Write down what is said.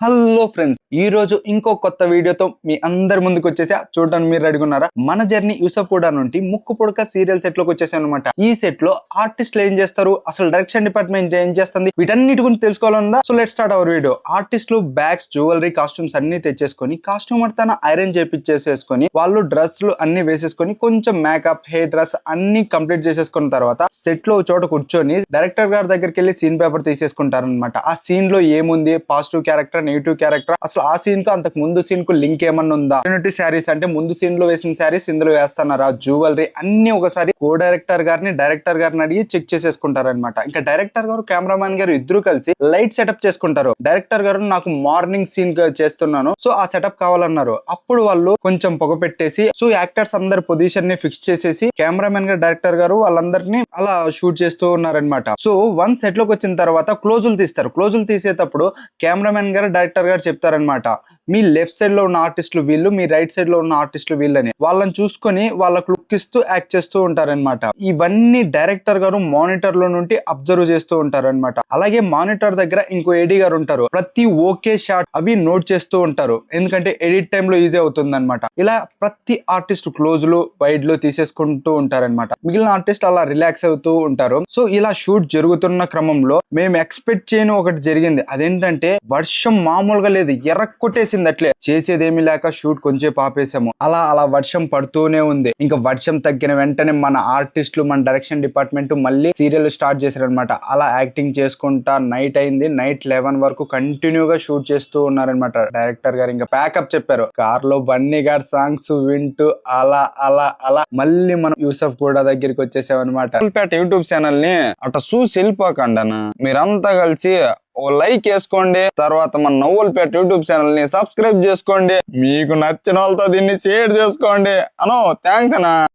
Hello friends, ఈ రోజు ఇంకో కొత్త వీడియోతో మీ అందరి ముందుకు వచ్చేసా. చూడడానికి మీరు అడుగున్నారా? మన జర్నీ యూసఫ్ కూడా నుండి ముక్కు పుడక సీరియల్ సెట్ లోకి వచ్చేసాను అనమాట. ఈ సెట్ లో ఆర్టిస్టులు ఏం చేస్తారు, అసలు డైరెక్షన్ డిపార్ట్మెంట్ ఏం చేస్తుంది, వీటన్నిటి గురించి తెలుసుకోవాలన్నా so let start our video. ఆర్టిస్టులు బ్యాగ్స్, జ్యువెలరీ, కాస్ట్యూమ్స్ అన్ని తెచ్చేసుకొని కాస్ట్యూమర్ తన ఐరన్ చేపించేసేసుకొని వాళ్ళు డ్రెస్లు అన్ని వేసేసుకొని కొంచెం మేకప్, హెయిర్ డ్రెస్ అన్ని కంప్లీట్ చేసేసుకున్న తర్వాత సెట్ లో చోట కూర్చొని డైరెక్టర్ గారి దగ్గరికి వెళ్ళి సీన్ పేపర్ తీసేసుకుంటారు అనమాట. ఆ సీన్ లో ఏముంది, పాజిటివ్ క్యారెక్టర్, నెగిటివ్ క్యారెక్టర్, అసలు ఆ సీన్ కు అంతకు ముందు సీన్ కు లింక్ ఏమన్నా ఉందా, శారీస్ అంటే ముందు సీన్ లో వేసిన శారీస్ ఇందులో వేస్తున్నారా, జ్యువెలరీ అన్ని ఒకసారి కో డైరెక్టర్ గారిని అడిగి చెక్ చేసేసుకుంటారు అనమాట. ఇంకా డైరెక్టర్ గారు, కెమెరామెన్ గారు ఇద్దరు కలిసి లైట్ సెటప్ చేసుకుంటారు. డైరెక్టర్ గారు నాకు మార్నింగ్ సీన్ చేస్తున్నాను, సో ఆ సెటప్ కావాలన్నారు. అప్పుడు వాళ్ళు కొంచెం పొగ పెట్టేసి సో యాక్టర్స్ అందరి పొజిషన్ ని ఫిక్స్ చేసేసి కెమెరామెన్ గారు, డైరెక్టర్ గారు వాళ్ళందరినీ అలా షూట్ చేస్తూ ఉన్నారనమాట. సో వన్ సెట్ లోకి వచ్చిన తర్వాత క్లోజులు తీస్తారు. క్లోజులు తీసేటప్పుడు కెమెరామెన్ గారు, డైరెక్టర్ గారు చెప్తారనమాట, మీ లెఫ్ట్ సైడ్ లో ఉన్న ఆర్టిస్టులు వీళ్ళు, మీ రైట్ సైడ్ లో ఉన్న ఆర్టిస్టులు వీళ్ళని. వాళ్ళని చూసుకొని వాళ్ళకు లుక్ ఇస్తూ యాక్ట్ చేస్తూ ఉంటారనమాట. ఇవన్నీ డైరెక్టర్ గారు మానిటర్ లో నుండి అబ్జర్వ్ చేస్తూ ఉంటారనమాట. అలాగే మానిటర్ దగ్గర ఇంకో ఎడి గారు ఉంటారు. ప్రతి ఓకే షాట్ అవి నోట్ చేస్తూ ఉంటారు, ఎందుకంటే ఎడిట్ టైమ్ లో ఈజీ అవుతుంది అనమాట. ఇలా ప్రతి ఆర్టిస్ట్ క్లోజ్లు, వైడ్ లో తీసేసుకుంటూ ఉంటారనమాట. మిగిలిన ఆర్టిస్ట్ అలా రిలాక్స్ అవుతూ ఉంటారు. సో ఇలా షూట్ జరుగుతున్న క్రమంలో మేము ఎక్స్పెక్ట్ చేయని ఒకటి జరిగింది. అదేంటంటే వర్షం మామూలుగా లేదు, కొట్టేసింది. అట్లే చేసేదేమీ లేక షూట్ కొంచెం ఆపేసాము. అలా వర్షం పడుతూనే ఉంది. ఇంకా వర్షం తగ్గిన వెంటనే మన ఆర్టిస్టులు, మన డైరెక్షన్ డిపార్ట్మెంట్ మళ్ళీ సీరియల్ స్టార్ట్ చేశారనమాట. అలా యాక్టింగ్ చేసుకుంటా నైట్ అయింది. నైట్ 11 వరకు కంటిన్యూగా షూట్ చేస్తూ ఉన్నారనమాట. డైరెక్టర్ గారు ఇంకా ప్యాకప్ చెప్పారు. కార్ లో బన్నీ గారు సాంగ్స్ వింటూ అలా అలా అలా మళ్ళీ మనం యూసఫ్ కూడా దగ్గరికి వచ్చేసామన్నమాట. యూట్యూబ్ ఛానల్ ని అట్లా చూసి వెళ్ళిపోకండి అన్న, మీరంతా కలిసి ఓ లైక్ వేసుకోండి. తర్వాత మన నవ్వులపేట యూట్యూబ్ ఛానల్ ని సబ్స్క్రైబ్ చేసుకోండి. మీకు నచ్చిన వాళ్ళతో దీన్ని షేర్ చేసుకోండి. థ్యాంక్స్ అన్నా.